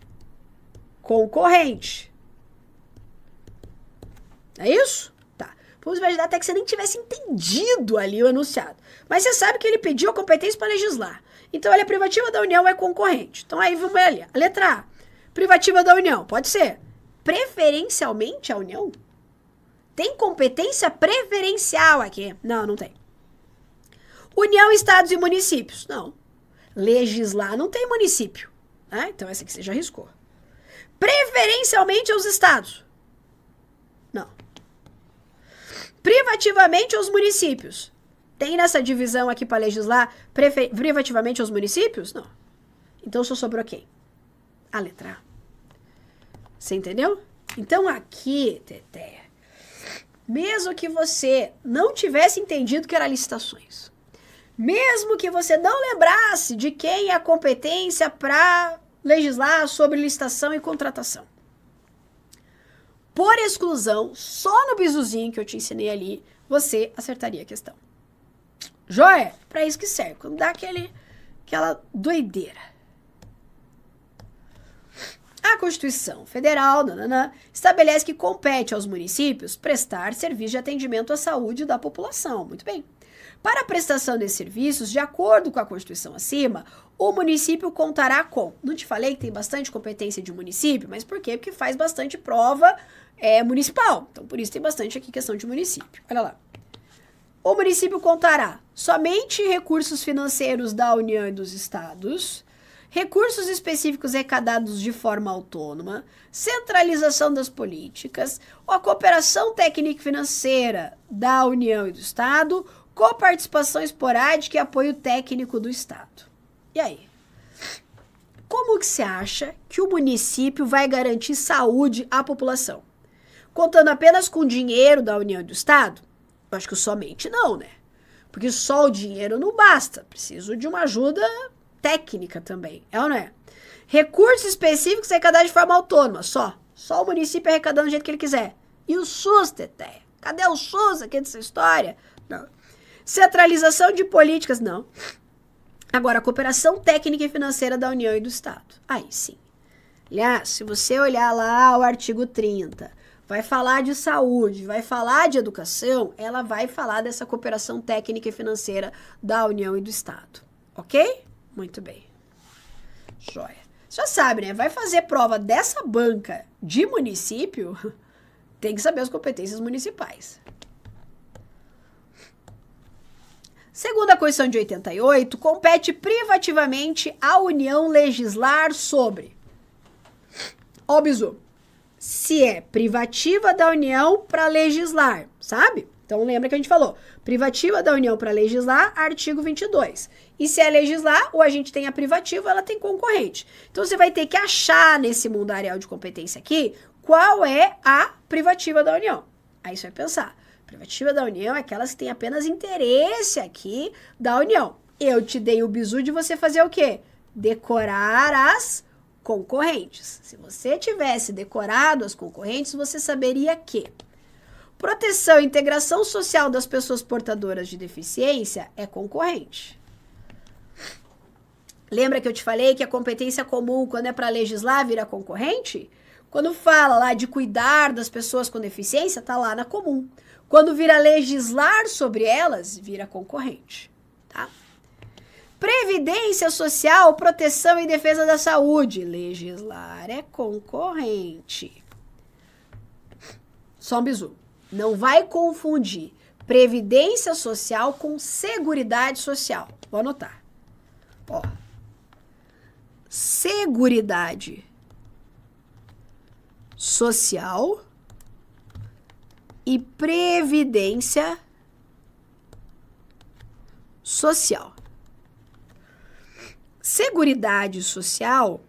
Concorrente. É isso? Tá. Vamos imaginar até que você nem tivesse entendido ali o enunciado. Mas você sabe que ele pediu a competência para legislar. Então, ela é privativa da União, é concorrente. Então, aí vamos ali. A letra A. Privativa da União. Pode ser. Preferencialmente a União? Tem competência preferencial aqui? Não, não tem. União, estados e municípios? Não. Legislar não tem município. Né? Então, essa aqui você já riscou. Preferencialmente aos estados? Não. Privativamente aos municípios? Tem nessa divisão aqui para legislar privativamente aos municípios? Não. Então, só sobrou quem? A letra A. Você entendeu? Então, aqui, Teteia, mesmo que você não tivesse entendido que era licitações, mesmo que você não lembrasse de quem é a competência para legislar sobre licitação e contratação, por exclusão, só no bizuzinho que eu te ensinei ali, você acertaria a questão. Joia? Para isso que serve, quando dá aquela doideira. A Constituição Federal estabelece que compete aos municípios prestar serviço de atendimento à saúde da população. Muito bem. Para a prestação desses serviços, de acordo com a Constituição acima, o município contará com... Não te falei que tem bastante competência de município? Mas por quê? Porque faz bastante prova municipal. Então, por isso tem bastante aqui questão de município. Olha lá. O município contará somente recursos financeiros da União e dos estados, recursos específicos arrecadados de forma autônoma, centralização das políticas, a cooperação técnica e financeira da União e do Estado, coparticipação esporádica e apoio técnico do Estado. E aí? Como que você acha que o município vai garantir saúde à população? Contando apenas com dinheiro da União e do Estado? Eu acho que somente não, né? Porque só o dinheiro não basta. Preciso de uma ajuda técnica também, é ou não é? Recursos específicos arrecadados de forma autônoma, só o município arrecadando do jeito que ele quiser. E o SUS, Teteia? Cadê o SUS aqui dessa história? Não. Centralização de políticas, não. Agora, a cooperação técnica e financeira da União e do Estado. Aí sim. Aliás, se você olhar lá o artigo 30, vai falar de saúde, vai falar de educação, ela vai falar dessa cooperação técnica e financeira da União e do Estado. Ok? Muito bem. Joia. Você já sabe, né? Vai fazer prova dessa banca de município, tem que saber as competências municipais. Segundo a Constituição de 88, compete privativamente à União legislar sobre... Ó, bizu. Se é privativa da União para legislar, sabe? Então, lembra que a gente falou, privativa da União para legislar, artigo 22. E se é legislar, ou a gente tem a privativa, ela tem concorrente. Então, você vai ter que achar nesse mundarial de competência aqui, qual é a privativa da União. Aí você vai pensar, privativa da União é aquelas que têm apenas interesse aqui da União. Eu te dei o bizu de você fazer o quê? Decorar as concorrentes. Se você tivesse decorado as concorrentes, você saberia que proteção e integração social das pessoas portadoras de deficiência é concorrente. Lembra que eu te falei que a competência comum, quando é para legislar, vira concorrente? Quando fala lá de cuidar das pessoas com deficiência, tá lá na comum. Quando vira legislar sobre elas, vira concorrente, tá? Previdência social, proteção e defesa da saúde. Legislar é concorrente. Só um bizu. Não vai confundir previdência social com seguridade social. Vou anotar. Ó. Seguridade social e previdência social. Seguridade social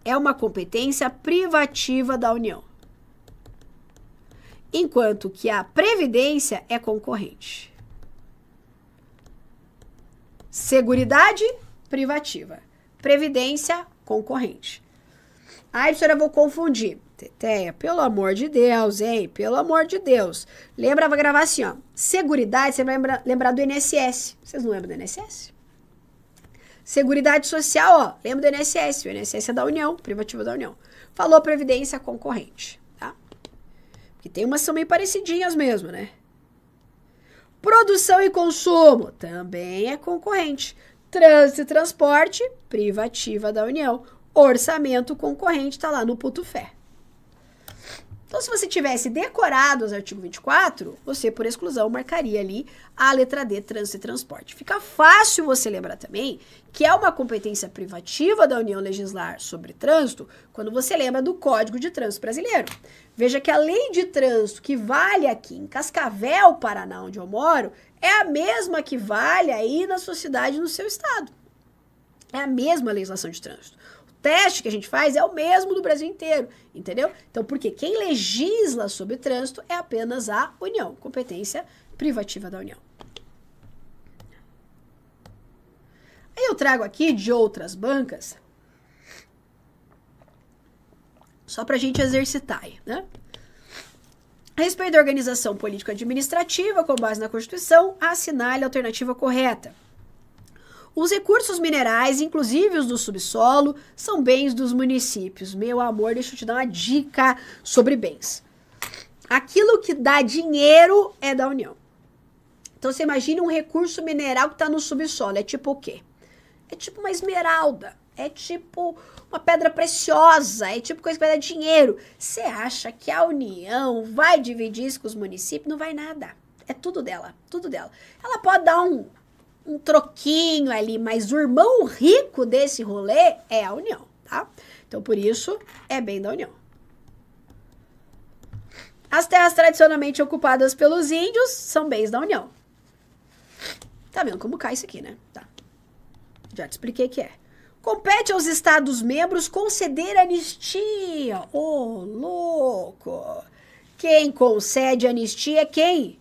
é uma competência privativa da União, enquanto que a previdência é concorrente. Seguridade privativa, previdência concorrente. Aí, professora, eu vou confundir. Teteia, pelo amor de Deus, hein? Pelo amor de Deus. Lembra, vai gravar assim, ó. Seguridade, você vai lembrar do INSS. Vocês não lembram do INSS? Seguridade Social, ó. Lembra do INSS. O INSS é da União, privativa da União. Falou Previdência concorrente, tá? Porque tem umas que são meio parecidinhas mesmo, né? Produção e consumo, também é concorrente. Trânsito e transporte, privativa da União. Orçamento concorrente, tá lá no Putufé. Então, se você tivesse decorado os artigos 24, você, por exclusão, marcaria ali a letra D, trânsito e transporte. Fica fácil você lembrar também que é uma competência privativa da União legislar sobre trânsito quando você lembra do Código de Trânsito Brasileiro. Veja que a lei de trânsito que vale aqui em Cascavel, Paraná, onde eu moro, é a mesma que vale aí na sua cidade, no seu estado. É a mesma legislação de trânsito. Teste que a gente faz é o mesmo do Brasil inteiro, entendeu? Então, porque quem legisla sobre trânsito é apenas a União, competência privativa da União. Aí eu trago aqui de outras bancas, só pra gente exercitar aí, né? A respeito da organização político-administrativa, com base na Constituição, assinale a alternativa correta. Os recursos minerais, inclusive os do subsolo, são bens dos municípios. Meu amor, deixa eu te dar uma dica sobre bens. Aquilo que dá dinheiro é da União. Então, você imagine um recurso mineral que está no subsolo. É tipo o quê? É tipo uma esmeralda. É tipo uma pedra preciosa. É tipo coisa que vai dar dinheiro. Você acha que a União vai dividir isso com os municípios? Não vai nada. É tudo dela. Tudo dela. Ela pode dar um troquinho ali, mas o irmão rico desse rolê é a União, tá? Então, por isso, é bem da União. As terras tradicionalmente ocupadas pelos índios são bens da União. Tá vendo como cai isso aqui, né? Tá. Já te expliquei que é. Compete aos Estados-membros conceder anistia. Ô, louco! Quem concede anistia é quem?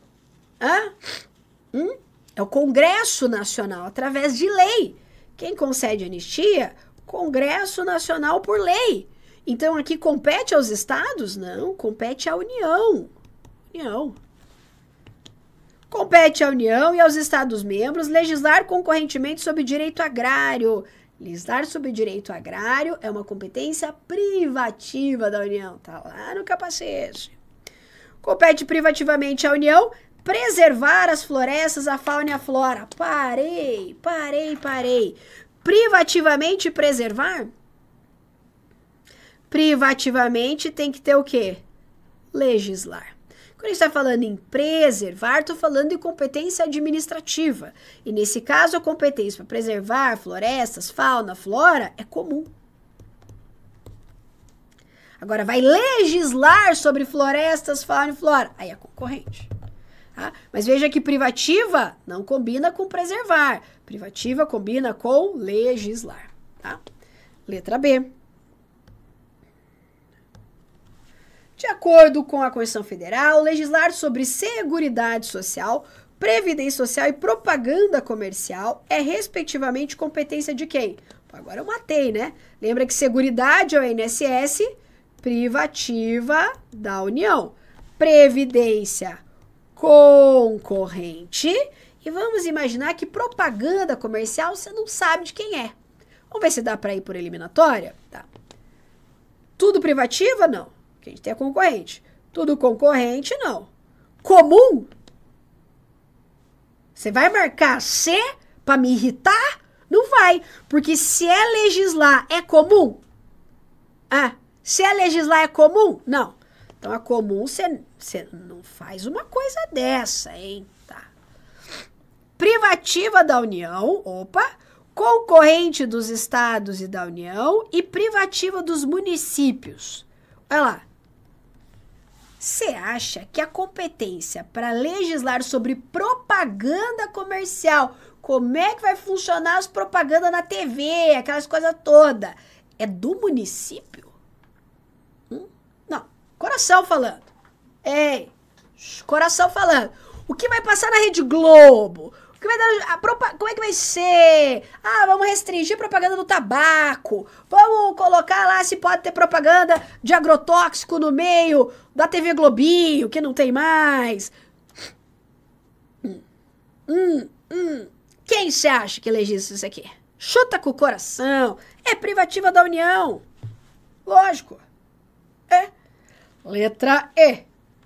Hã? É o Congresso Nacional, através de lei. Quem concede anistia? Congresso Nacional por lei. Então, aqui compete aos estados? Não, compete à União. União. Compete à União e aos Estados-membros legislar concorrentemente sobre direito agrário. Legislar sobre direito agrário é uma competência privativa da União. Tá lá no capacete. Compete privativamente à União preservar as florestas, a fauna e a flora. Parei. Privativamente preservar? Privativamente tem que ter o quê? Legislar. Quando a gente está falando em preservar, estou falando de competência administrativa. E nesse caso, a competência para preservar florestas, fauna, flora é comum. Agora, vai legislar sobre florestas, fauna e flora. Aí é concorrente. Tá? Mas veja que privativa não combina com preservar. Privativa combina com legislar. Tá? Letra B. De acordo com a Constituição Federal, legislar sobre Seguridade Social, Previdência Social e Propaganda Comercial é, respectivamente, competência de quem? Agora eu matei, né? Lembra que Seguridade é o INSS, privativa da União. Previdência concorrente. E vamos imaginar que propaganda comercial você não sabe de quem é. Vamos ver se dá para ir por eliminatória? Tá. Tudo privativa? Não. Porque a gente tem a concorrente. Tudo concorrente? Não. Comum? Você vai marcar C para me irritar? Não vai. Porque se é legislar, é comum? Ah, se é legislar, é comum? Não. Então, é comum, você não faz uma coisa dessa, hein? Tá. Privativa da União, opa, concorrente dos estados e da União e privativa dos municípios. Olha lá. Você acha que a competência para legislar sobre propaganda comercial, como é que vai funcionar as propagandas na TV, aquelas coisas todas, é do município? Não. Coração falando. Ei, coração falando. O que vai passar na Rede Globo? O Como é que vai ser? Ah, vamos restringir propaganda do tabaco. Vamos colocar lá se pode ter propaganda de agrotóxico no meio da TV Globinho, que não tem mais. Quem você acha que legisla isso aqui? Chuta com o coração. É privativa da União. Lógico. É. Letra E.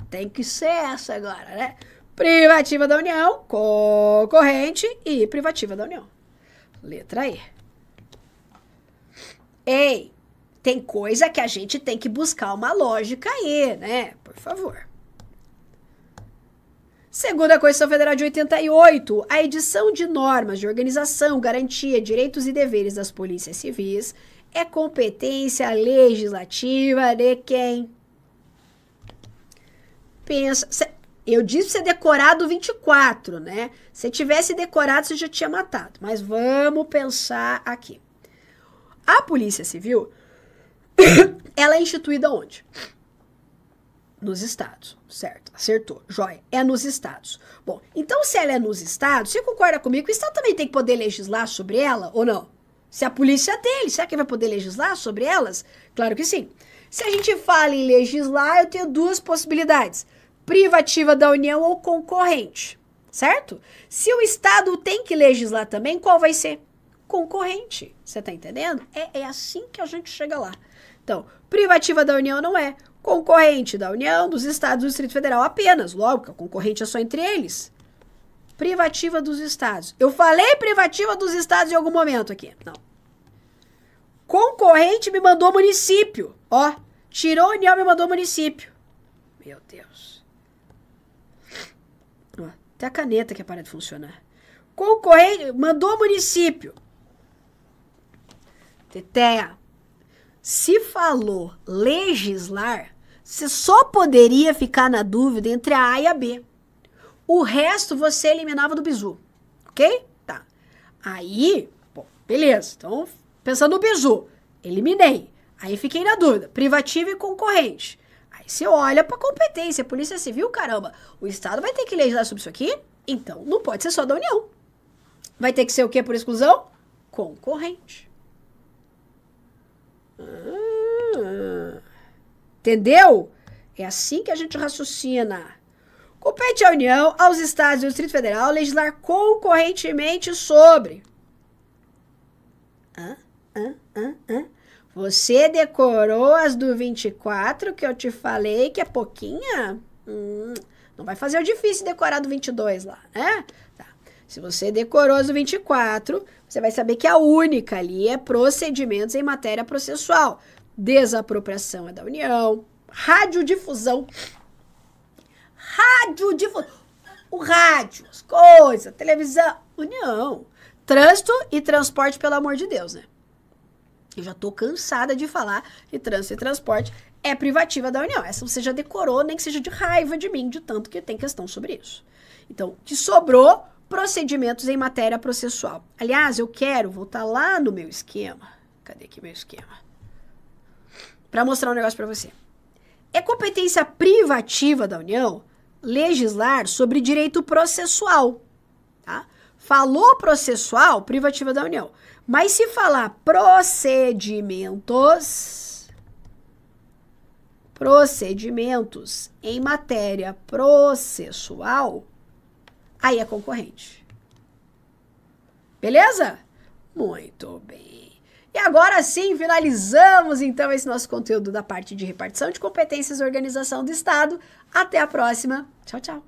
Tem que ser essa agora, né? Privativa da União, concorrente e privativa da União. Letra E. Ei, tem coisa que a gente tem que buscar uma lógica aí, né? Por favor. Segundo a Constituição Federal de 88, a edição de normas de organização, garantia, direitos e deveres das polícias civis é competência legislativa de quem? Pensa... Eu disse pra você decorar do 24, né? Se tivesse decorado, você já tinha matado. Mas vamos pensar aqui. A Polícia Civil, ela é instituída onde? Nos estados, certo? Acertou, joia. É nos estados. Bom, então se ela é nos estados, você concorda comigo que o estado também tem que poder legislar sobre ela ou não? Se a polícia é dele, será que vai poder legislar sobre elas? Claro que sim. Se a gente fala em legislar, eu tenho duas possibilidades. Privativa da União ou concorrente, certo? Se o Estado tem que legislar também, qual vai ser? Concorrente, você tá entendendo? É assim que a gente chega lá. Então, privativa da União não é. Concorrente da União, dos Estados do Distrito Federal apenas. Logo, que a concorrente é só entre eles. Privativa dos Estados. Eu falei privativa dos Estados em algum momento aqui. Não. Concorrente me mandou município. Ó, tirou a União, me mandou município. Meu Deus. Até a caneta que para de funcionar. Concorrente, mandou município. Teteia, se falou legislar, você só poderia ficar na dúvida entre a A e a B. O resto você eliminava do bizu. Ok? Tá. Aí, bom, beleza. Então, pensando no bizu, eliminei. Aí fiquei na dúvida. Privativa e concorrente. Você olha para competência, Polícia Civil, caramba, o Estado vai ter que legislar sobre isso aqui? Então, não pode ser só da União. Vai ter que ser o quê por exclusão? Concorrente. Entendeu? É assim que a gente raciocina. Compete à União, aos Estados e ao Distrito Federal legislar concorrentemente sobre... Você decorou as do 24 que eu te falei que é pouquinha? Não vai fazer o difícil decorar do 22 lá, né? Tá. Se você decorou as do 24, você vai saber que a única ali é procedimentos em matéria processual. Desapropriação é da União. Radiodifusão. O rádio, as coisas, televisão, União. Trânsito e transporte, pelo amor de Deus, né? Eu já tô cansada de falar que trânsito e transporte é privativa da União. Essa você já decorou, nem que seja de raiva de mim, de tanto que tem questão sobre isso. Então, que sobrou procedimentos em matéria processual. Aliás, eu quero voltar lá no meu esquema. Cadê aqui meu esquema? Para mostrar um negócio para você. É competência privativa da União legislar sobre direito processual, tá? Falou processual, privativa da União. Mas se falar procedimentos em matéria processual, aí é concorrente. Beleza? Muito bem. E agora sim, finalizamos então esse nosso conteúdo da parte de repartição de competências e organização do Estado. Até a próxima. Tchau, tchau.